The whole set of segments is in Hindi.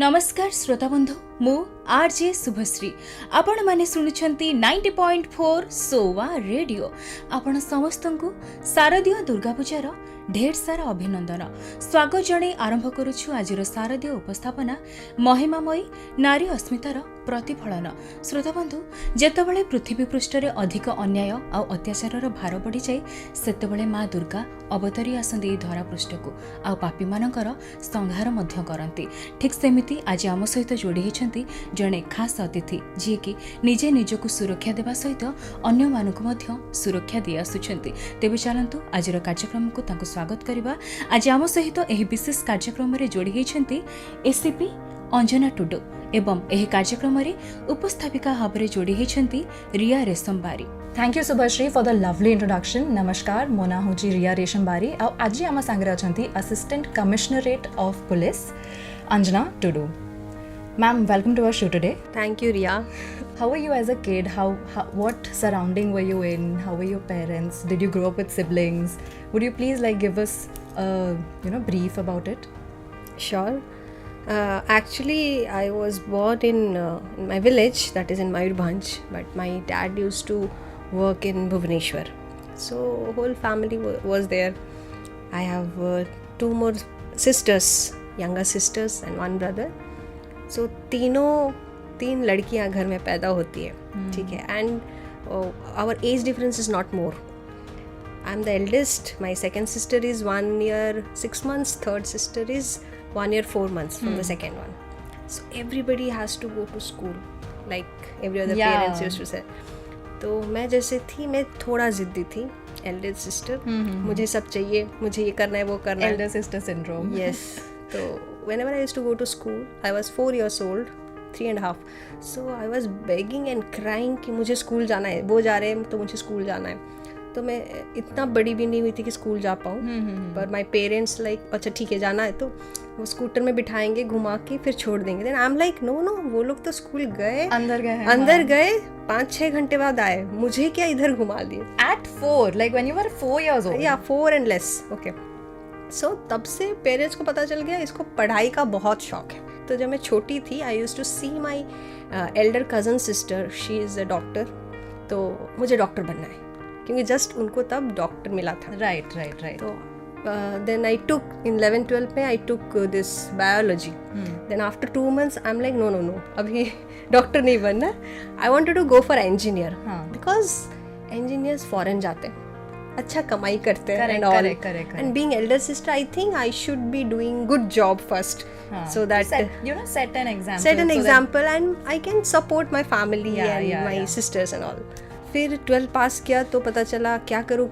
नमस्कार श्रोता बंधु मु आरजे शुभश्री आपण माने सुनुछंती 90.4 सोवा रेडियो। आपण समस्त को शारदीय दुर्गा पूजार ढेर सारा अभिनंदन स्वागत जणे आरंभ करुछु आजिर शारदीय उपस्थापना महिमामयी नारी अस्मितार प्रतिफलन। श्रोता बंधु जेतेबेले पृथ्वी पृष्ठरे अधिक अन्याय आ अत्याचारर भार बढ़ी जाए सेतेबेले माँ दुर्गा अवतरी आसंती धरा पृष्ठ को आ पापी मानकर संहार मध्य करती। ठीक सेमिति आज आम सहित जोड़ी होती जड़े खास अतिथि जी कि निजे निजक सुरक्षा देवा सहित अन्य मानक मध्य सुरक्षा दी आसुछंती। तेबे चलंतु आजिर कार्यक्रम को तांको स्वागत करबा। आज आम सहित एही विशेष कार्यक्रम रे जोड़ी होती एसीपी अंजना टुडू एवं एही कार्यक्रम रे उपस्थापिका भाव जोड़ी होती Riya Reshambari. Thank you Shubhashree for the lovely introduction. नमस्कार मो ना हूँ रिया रेशमबारी आ आज आम सांगे अच्छा assistant commissionerate of police Anjana Tudu. Ma'am, welcome to our show today. Thank you, Riya. How were you as a kid? What surrounding were you in? How were your parents? Did you grow up with siblings? Would you please give us a brief about it? Sure. Actually, I was born in my village, that is in Mayurbhanj, but my dad used to work in Bhubaneswar. So whole family was there. I have two more sisters, younger sisters and one brother. So तीन लड़कियां घर में पैदा होती है, ठीक है. And our age difference is not more. I am the eldest. My second sister is 1 year 6 months. Third sister is 1 year 4 months from the second one. So everybody has to go to school like every other parents used to say. तो मैं जैसे थी, मैं थोड़ा जिद्दी थी. एल्डेस्ट सिस्टर, मुझे सब चाहिए, मुझे ये करना है, वो करना है. Elder sister syndrome. Yes. तो whenever I used to go to school, I was 4 years old, 3.5. So I was begging and crying कि मुझे स्कूल जाना है, वो जा रहे हैं तो मुझे स्कूल जाना है. तो मैं इतना बड़ी भी नहीं हुई थी कि स्कूल जा पाऊँ. पर माई पेरेंट्स लाइक अच्छा ठीक है जाना है तो वो स्कूटर में बिठाएंगे, घुमा के फिर छोड़ देंगे. Then I am like no वो लोग तो स्कूल गए, अंदर गए 5-6 घंटे बाद आए, मुझे क्या इधर घुमा लिए. At 4, like when you were 4 years old? Yeah, 4 and less. Okay. सो तब से पेरेंट्स को पता चल गया इसको पढ़ाई का बहुत शौक है. तो जब मैं छोटी थी I used to see my elder cousin sister, she is a doctor. तो मुझे डॉक्टर बनना है क्योंकि जस्ट उनको तब डॉक्टर मिला था. राइट. तो देन आई टुक इन 11-12 में I took this biology. Then after 2 months I am like no अभी डॉक्टर नहीं बनना. I wanted to go for engineer because engineers foreign जाते हैं, अच्छा कमाई करते हैं and all. And being elder sister, I think I should be doing good job first, so that set an example, and I can support my family and my sisters and all. फिर 12 पास किया तो पता चला क्या करूँ.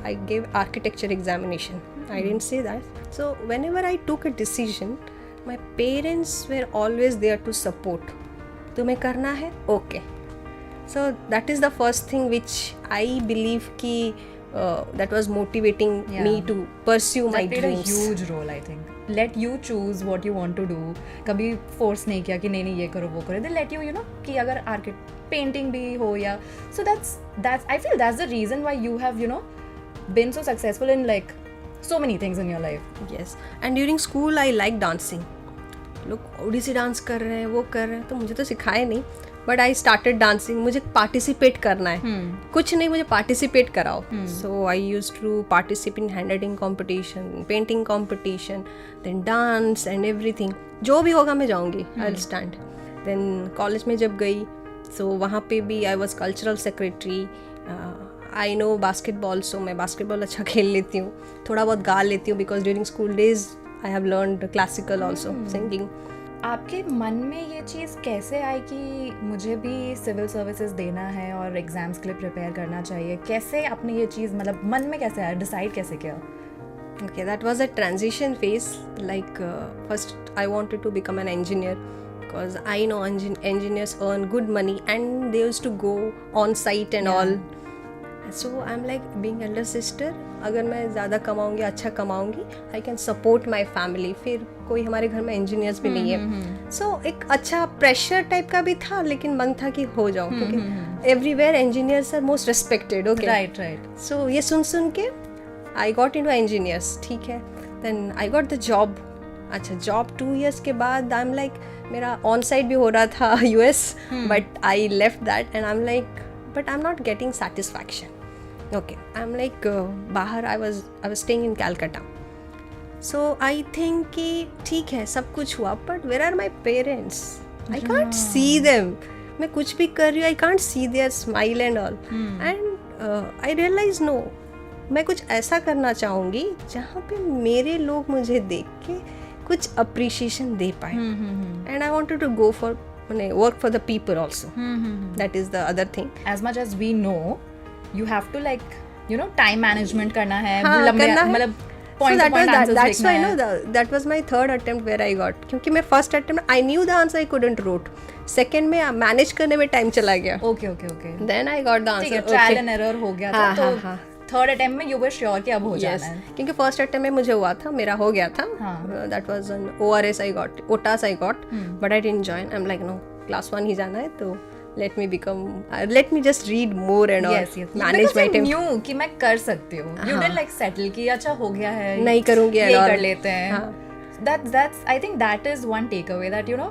I gave architecture examination. I didn't say that. So whenever I took a decision, my parents were always there to support. तुम्हें करना है, okay. So that is the first thing which I believe कि that was motivating me to pursue my dreams. That played a huge role, I think. Let you choose what you want to do. कभी force नहीं किया कि नहीं ये करो वो करो. They let you कि अगर painting भी हो या so that's I feel that's the reason why you have been so successful in like so many things in your life. Yes. And during school I like dancing. लोग ओडिसी डांस कर रहे हैं, वो कर रहे हैं, तो मुझे तो सिखाए नहीं. But I started dancing. मुझे पार्टिसिपेट करना है. कुछ नहीं, मुझे पार्टिसिपेट कराओ. So I used to participate in handwriting competition, painting competition, then dance and everything. जो भी होगा मैं जाऊँगी, I will stand. Then college में जब गई सो वहाँ पे भी I was cultural secretary. I know basketball, so मैं बास्केटबॉल अच्छा खेल लेती हूँ, थोड़ा बहुत गा लेती हूँ because during school days I have learned classical also, singing. आपके मन में ये चीज़ कैसे आई कि मुझे भी सिविल सर्विसेज देना है और एग्जाम्स के लिए प्रिपेयर करना चाहिए? कैसे आपने ये चीज़ मतलब मन में कैसे आया, डिसाइड कैसे किया? Okay, that was a transition phase. Like first I wanted to become an engineer because I know engineers earn good money and they used to go on site and all. So I'm like being elder sister, अगर मैं ज़्यादा कमाऊँगी, अच्छा कमाऊँगी, I can support my family. फिर कोई हमारे घर में इंजीनियर्स भी नहीं है. So एक अच्छा प्रेशर टाइप का भी था, लेकिन मन था कि हो जाऊँ क्योंकि everywhere engineers are most respected. Okay. Right. So ये सुन के I got into engineers. ठीक है. Then I got the job अच्छा जॉब 2 years के बाद आई एम लाइक मेरा ऑन साइट भी हो रहा था US, but I left that and I am like but I am not getting satisfaction. Okay I am like बाहर I was staying in Calcutta. So I think कि ठीक है सब कुछ हुआ, but where are my parents? I can't see them. मैं कुछ भी कर रही हूँ, I can't C their smile and all. And I realise no, मैं कुछ ऐसा करना चाहूँगी जहाँ पे मेरे लोग मुझे देख के कुछ अप्रिशिएशन दे पाए. And I wanted to go for work for the people also. That is the other thing. As much as we know, you have to like, you know, time management करना है, हाँ, लंबे करना है. मतलब So point to point answers that's लिखना why है. that was my third attempt where I got, क्योंकि मैं first attempt I knew the answer, I couldn't wrote. Second में manage करने में time चला गया. Okay, okay, okay. Then I got the ठीक है, answer. trial and error हो गया था, हाँ, तो हाँ, हाँ. third attempt में you were sure कि अब हो जाना है. क्योंकि फर्स्ट अटेम्प्ट में मुझे हुआ था, मेरा हो गया था. That was an ORS I got, ओटास I got, but I didn't join. I am like no, class 1 ही जाना है, तो let me just read more and all, manage my time. Knew कि मैं कर सकती हूँ. You didn't like settle कि अच्छा हो गया है, नहीं करूँगी ये at all. कर लेते हैं. That's I think that is one takeaway that you know,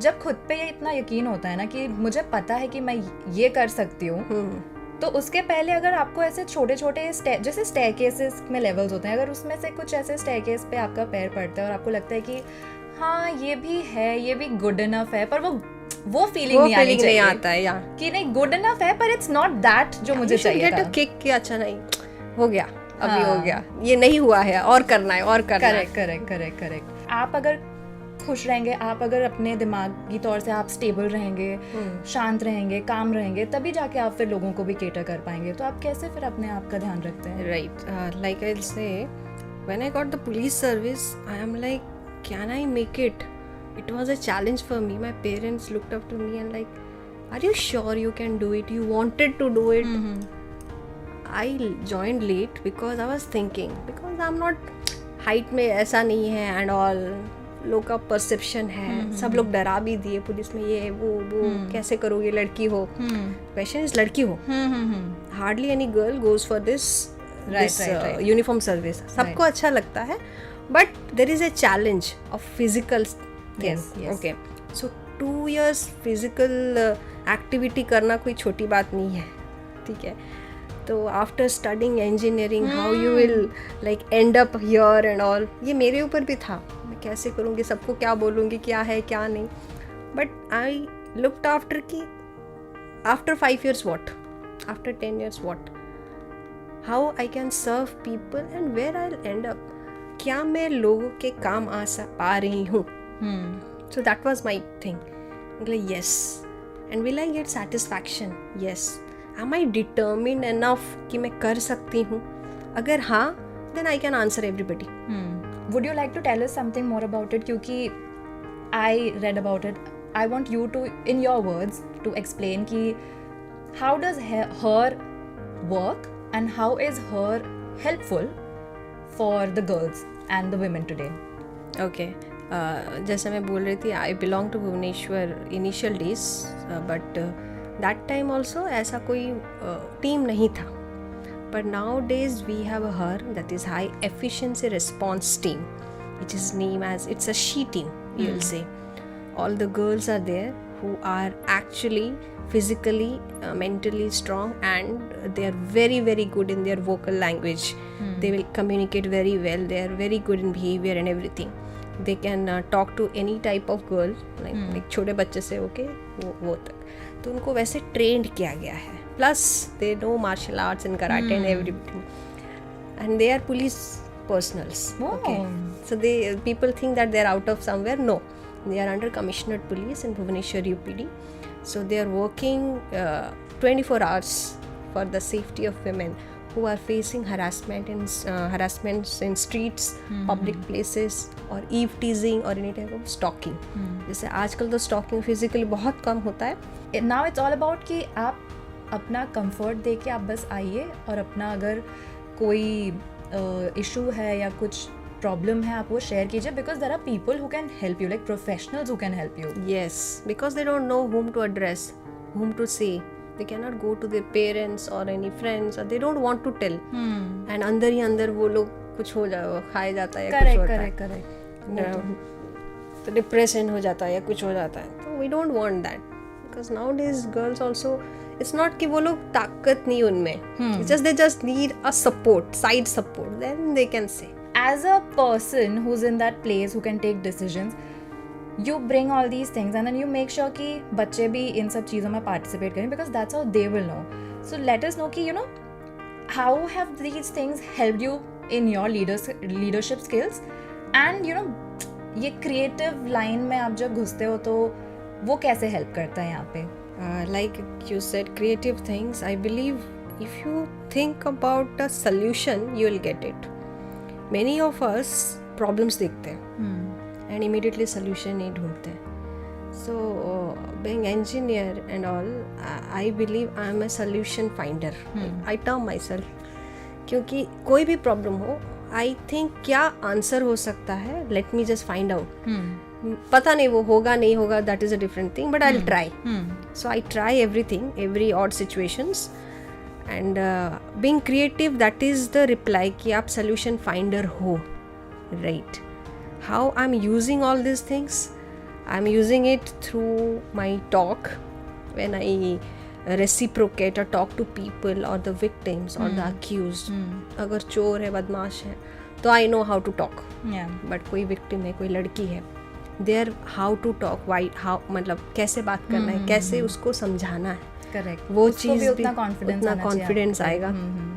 जब खुद पे ये इतना यकीन होता है ना कि मुझे पता है कि मैं ये कर सकती हूँ, तो उसके पहले अगर आपको ऐसे छोटे छोटे जैसे स्टेयरकेसेस में लेवल्स होते हैं, अगर उसमें से कुछ ऐसे स्टेयरकेस पे आपका पैर पड़ता है और आपको लगता है कि हाँ ये भी है, ये भी गुड इनफ है, पर वो फीलिंग नहीं आनी चाहिए. नहीं आता है यार कि नहीं गुड इनफ है, पर इट्स नॉट दैट जो मुझे चाहिए था. किक कि अच्छा नहीं हो गया, अभी हो गया, ये नहीं हुआ है, और करना है, और करना है. करेक्ट. आप अगर खुश रहेंगे, आप अगर अपने दिमागी तौर से आप स्टेबल रहेंगे, शांत रहेंगे, काम रहेंगे, तभी जाके आप फिर लोगों को भी केटर कर पाएंगे. तो आप कैसे फिर अपने आप का ध्यान रखते हैं? राइट, लाइक आई से when I got the police service, I am like can I make it? It was a challenge for me. My parents looked up to me and like, are you sure you can do it? You wanted to do it. I joined late because I was thinking, because I'm not height में ऐसा नहीं है and all, लोग का परसेप्शन है, सब लोग डरा भी दिए पुलिस में, ये वो कैसे करोगे, लड़की हो. क्वेश्चन इज लड़की हो. Hardly any girl goes for this uniform service. सबको अच्छा लगता है, but there is a challenge of physical. Yes. Okay. So 2 years physical activity करना कोई छोटी बात नहीं है, ठीक है. तो after studying engineering how you will like and up here and all, ये मेरे ऊपर भी था. मैं कैसे करूँगी, सबको क्या बोलूँगी, क्या है क्या नहीं. बट आई लुक्ड आफ्टर कि after 5 years what, after 10 years what, how I can serve people and where I will end up. क्या मैं लोगों के काम आ पा रही हूँ? So that was my thing. Like, yes. And will I get satisfaction? Yes. Am I determined enough कि मैं कर सकती हूँ? अगर हाँ, then I can answer everybody. Would you like to tell us something more about it? क्योंकि I read about it. I want you to, in your words, to explain कि how does her work and how is her helpful for the girls and the women today? Okay. जैसे मैं बोल रही थी, I belong to Bhubaneswar initial days, but that time also ऐसा कोई टीम नहीं था. But now days we have a her that is high efficiency response team, which is name as, it's a she team you will say. All the girls are there who are actually physically, mentally strong, and they are very very good in their vocal language. They will communicate very well, they are very good in behavior and everything. They can talk to any type of girl, like छोटे बच्चे से होके वो तक. तो उनको वैसे ट्रेंड किया गया है. Plus they know martial arts and karate and everything, and they are police personals. Okay, so people think that they are out of somewhere. No, they are under commissionered police in Bhubaneswar UPD. So they are working 24 hours for the safety of women who are facing harassments in streets, public places, or eve teasing or any type of stalking. जैसे आजकल तो stalking physically बहुत कम होता है. Now it's all about कि आप अपना comfort दे के आप बस आइए, और अपना अगर कोई issue है या कुछ प्रॉब्लम है आप वो शेयर कीजिए, because there are people who can help you, like professionals who can help you. Yes, because they don't know whom to address, whom to say. They cannot go to their parents or any friends, or they don't want to tell. And अंदर ही अंदर वो लोग कुछ हो जाए, खाया जाता है या कुछ होता है. करेक्ट. तो डिप्रेशन हो जाता है या कुछ हो जाता है, तो we don't want that, because now days girls also, it's not कि वो लोग ताकत नहीं उनमें, it's just they just need a support, side support, then they can say. As a person who's in that place who can take decisions, you bring all these things and then you make sure कि बच्चे भी इन सब चीज़ों में participate करें, because that's how they will know. So let us know कि you know how have these things helped you in your leadership skills, and you know ये creative line में आप जब घुसते हो तो वो कैसे help करता है यहाँ पे? Like you said, creative things, I believe if you think about a solution, you will get it. Many of us problems देखते हैं and immediately solution नहीं ढूंढते हैं. So being engineer and all, I believe I am a solution finder. I term myself, क्योंकि कोई भी problem हो, I think क्या आंसर हो सकता है, let me just find out. पता नहीं वो होगा नहीं होगा, that is a different thing, but I'll try. So I try everything, every odd situations, and being creative, that is the reply कि आप solution finder हो, right? How I'm using all these things, I'm using it through my talk, when I reciprocate or talk to people or the victims or the accused. अगर चोर है, बदमाश है, तो I know how to talk. But कोई victim है, कोई लड़की है, there how to talk, why how, मतलब कैसे बात करना है, कैसे उसको समझाना है, करेक्ट, वो चीज़ भी उतना कॉन्फिडेंस आएगा.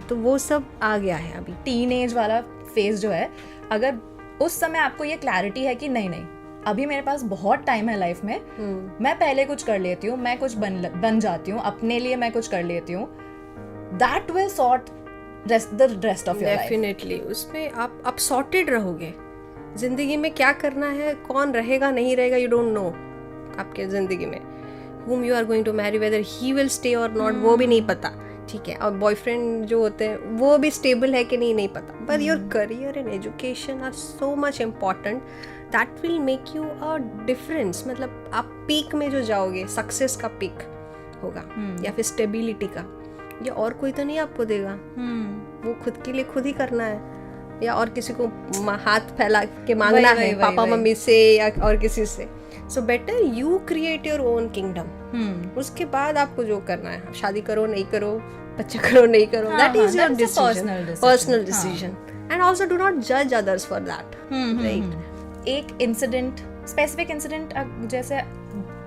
तो वो सब आ गया है अभी. टीनेज वाला फेज जो है, अगर उस समय आपको ये क्लैरिटी है कि नहीं नहीं अभी मेरे पास बहुत टाइम है लाइफ में, मैं पहले कुछ कर लेती हूँ, मैं कुछ बन जाती हूँ, अपने लिए मैं कुछ कर लेती हूँ, that will sort the rest of your life. Definitely उसमें आप सॉर्टेड रहोगे. जिंदगी में क्या करना है, कौन रहेगा नहीं रहेगा, यू डोंट नो. आपके जिंदगी में whom you are going to marry, whether he will stay or not, वो भी नहीं पता, ठीक है. और बॉयफ्रेंड जो होते हैं वो भी स्टेबल है कि नहीं पता. But your career and education are so much important, that will make you a difference. मतलब आप पीक में जो जाओगे, सक्सेस का पीक होगा या फिर स्टेबिलिटी का, ये और कोई तो नहीं आपको देगा. वो खुद के लिए खुद ही करना है, या और किसी को हाथ फैला के मांगना है, पापा मम्मी से या और किसी से. So better you create your own kingdom. उसके बाद आपको जो करना है, शादी करो नहीं करो, बच्चा करो नहीं करो, that is your decision, personal decision. And also do not जज अदर्स फॉर दैट, राइट. एक इंसिडेंट, स्पेसिफिक इंसिडेंट, जैसे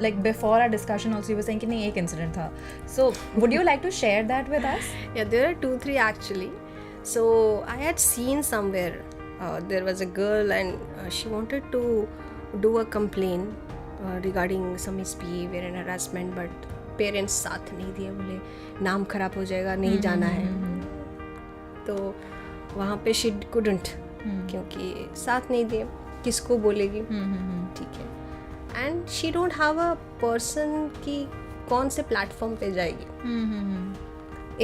like before our discussion also you were saying कि नहीं एक इंसिडेंट था, so would you like to share that with us? Yeah, there are 2-3 actually. So I had seen somewhere there was a girl and she wanted to do a complaint regarding some misbehavior and harassment, but parents साथ नहीं दिए, बोले नाम खराब हो जाएगा, नहीं जाना है. तो वहाँ पे she couldn't, क्योंकि साथ नहीं दिए, किसको बोलेगी, ठीक है. And she don't have a person कि कौन से प्लेटफॉर्म पे जाएगी.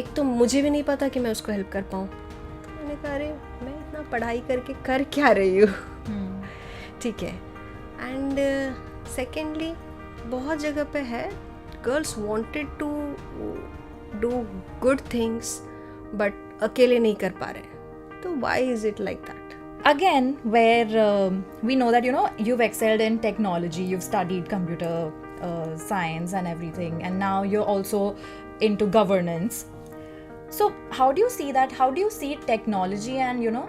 एक तो मुझे भी नहीं पता कि मैं उसको हेल्प कर पाऊँ. मैंने कहा अरे मैं इतना पढ़ाई करके कर क्या रही हूँ, ठीक है. एंड सेकेंडली बहुत जगह पे है, girls wanted to do good things but अकेले नहीं कर पा रहे. तो why is it like that? Again, where we know that, you know, you've excelled in technology, you've studied computer science and everything, and now you're also into governance. So how do you see that? How do you see technology and, you know,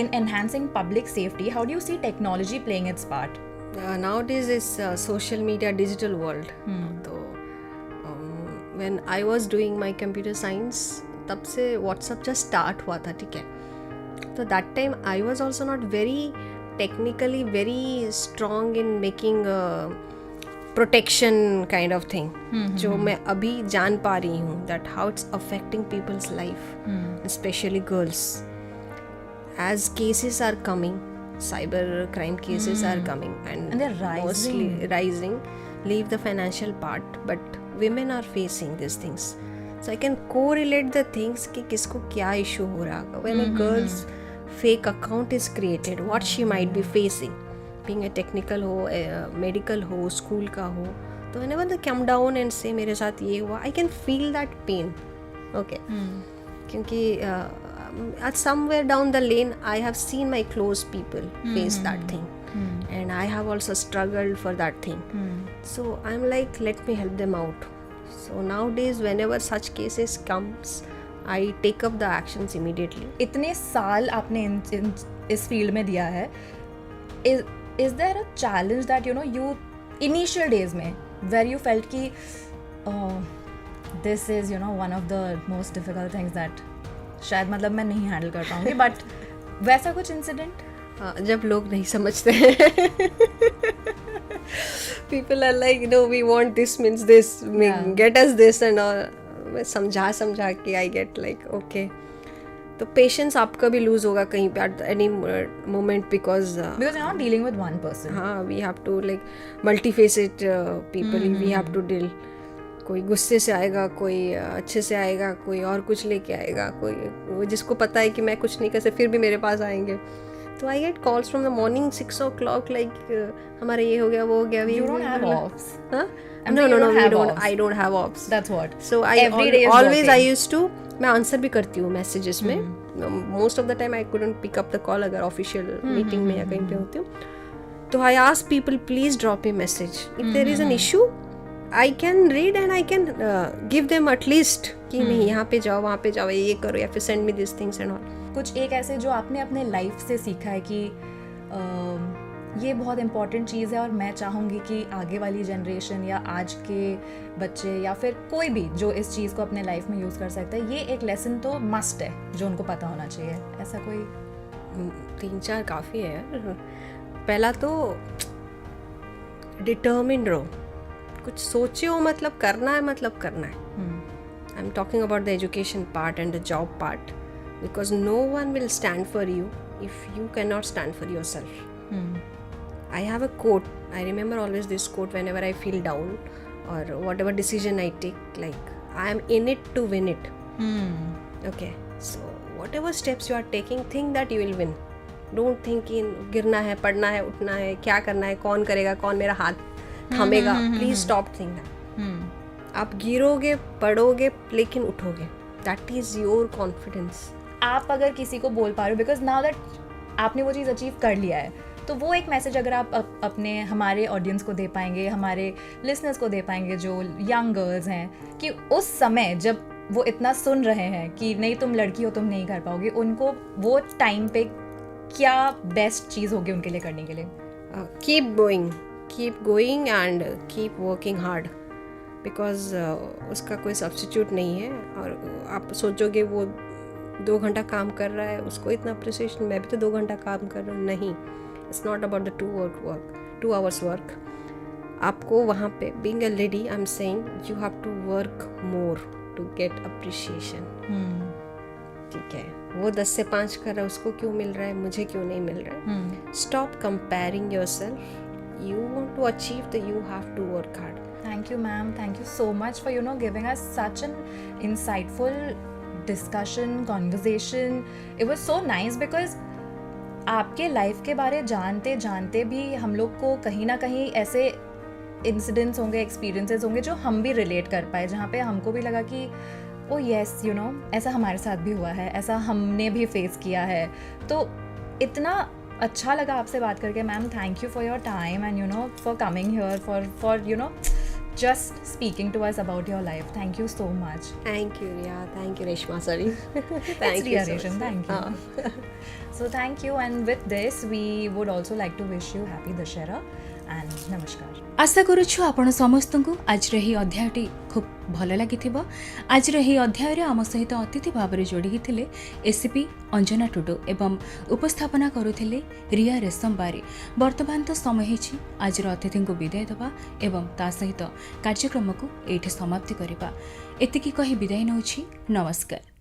in enhancing public safety, how do you see technology playing its part? Nowadays is social media, digital world. So when I was doing my computer science, तब से WhatsApp just start हुआ था, ठीक है. So that time I was also not very technically very strong in making a protection kind of thing, जो मैं अभी जान पा रही हूँ that how it's affecting people's life, especially girls. As cases are coming, cyber crime cases are coming and they're rising. Mostly rising. Leave the financial part, but women are facing these things. So I can correlate the things कि किसको क्या issue हो रहा होगा. When a girl's fake account is created, what she might be facing, being a technical हो, medical हो, school का हो. तो whenever they come down and say मेरे साथ ये हुआ, I can feel that pain. Okay. क्योंकि at somewhere down the lane, I have seen my close people face that thing. And I have also struggled for that thing. So I'm like, let me help them out. So nowadays, whenever such cases comes, I take up the actions immediately. इतने साल आपने इस फील्ड में दिया है, is there a challenge that you initial days में where you felt कि this is one of the most difficult things that शायद मतलब मैं नहीं हैंडल कर पाऊंगी, बट वैसा कुछ इंसिडेंट? जब लोग नहीं समझते हैं, people are like, no, we want this means this, get us this and all. मैं समझा के I get like, okay. तो पेशेंस आपका भी लूज होगा कहीं पे at any moment because you're not dealing with one person. हाँ, we have to like multifaceted people, we have to deal. कोई गुस्से से आएगा, कोई अच्छे से आएगा, कोई और कुछ लेके आएगा, कोई जिसको पता है कि मैं कुछ नहीं कर सकता फिर भी मेरे पास आएंगे. तो I get calls from the morning 6 o'clock like हमारा ये हो गया, वो हो गया. You don't have offs. Huh? No, I don't have offs. That's what. So Every day is always I working. used to, मैं आंसर भी करती हूँ मैसेजेस में. Most of the time I couldn't pick up the call अगर ऑफिशियल मीटिंग में या कहीं पे होती हूँ. तो I ask people please drop a message. If there is an issue I can read and I can give them at least कि नहीं यहाँ पे जाओ, वहाँ पे जाओ, ये करो, या फिर send me these things and all. कुछ एक ऐसे जो आपने अपने लाइफ से सीखा है कि ये बहुत इंपॉर्टेंट चीज़ है और मैं चाहूँगी कि आगे वाली जनरेशन या आज के बच्चे या फिर कोई भी जो इस चीज़ को अपने लाइफ में यूज़ कर सकता है, ये एक लेसन तो मस्ट है जो उनको पता होना चाहिए. ऐसा कोई 3-4 काफ़ी है यार. पहला तो डिटर्मिन्ड रहो, कुछ सोचे हो मतलब करना है. I am talking about the education part and the job part, because no one will stand for you if you can not stand for yourself. I have a quote, I remember always this quote whenever I feel down और whatever decision I take, like I am in it to win it. Okay, so whatever steps you are taking, think that you will win. Don't think in गिरना है, पढ़ना है, उठना है, क्या करना है, कौन करेगा, कौन मेरा हाथ थमेगा. Please stop think that. आप गिरोगे, पढ़ोगे, लेकिन उठोगे. That is your confidence. आप अगर किसी को बोल पा रहे हो, बिकॉज नाउ दैट आपने वो चीज़ अचीव कर लिया है, तो वो एक मैसेज अगर आप अपने हमारे ऑडियंस को दे पाएंगे, हमारे लिसनर्स को दे पाएंगे जो यंग गर्ल्स हैं, कि उस समय जब वो इतना सुन रहे हैं कि नहीं तुम लड़की हो, तुम नहीं कर पाओगे, उनको वो टाइम पे क्या बेस्ट चीज़ होगी उनके लिए करने के लिए? keep going and keep working hard because उसका कोई सब्स्टिट्यूट नहीं है. और आप सोचोगे वो 2 घंटा काम कर रहा है, उसको इतना अप्रिसिएशन, मैं भी तो 2 घंटा काम कर रहा हूँ. नहीं, it's not about the 2 hours work. आपको वहाँ पे being a lady, I am saying you have to work more to get appreciation. ठीक है, वो 10 से 5 कर रहा है, उसको क्यों मिल रहा है, मुझे क्यों नहीं मिल रहा है. Stop comparing yourself. You want to achieve that, you have to work hard. Thank you, ma'am. Thank you so much for giving us such an insightful discussion, conversation. It was so nice because आपके लाइफ के बारे जानते जानते भी हम लोग को कहीं ना कहीं ऐसे इंसिडेंट्स होंगे, एक्सपीरियंसेस होंगे जो हम भी रिलेट कर पाए, जहाँ पे हमको भी लगा कि ओ यस ऐसा हमारे साथ भी हुआ है, ऐसा हमने भी फेस किया है. तो इतना अच्छा लगा आपसे बात करके ma'am. Thank you for your time and for coming here, for just speaking to us about your life. Thank you so much. Thank you, Riya. Thank you, Reshma. Sorry. Thank you, Reshma. Thank you. So thank you, and with this we would also like to wish you happy Dussehra and namaskar. आशा करुछु आपण समस्तंकु आज रही अध्यायटी खूब भल लागिथिबो. आज रही अध्याय रे आम सहित अतिथि भाव में जोड़ी थिले एसीपी अंजना टुडू एवं उपस्थापना करुथिले रिया रेशमबारी. वर्तमान तो समय हिछि आज अतिथि को विदाय दबा एवं ता सहित कार्यक्रम को एठी समाप्ति करिबा. एतिकी कहि विदाय नउछि. नमस्कार.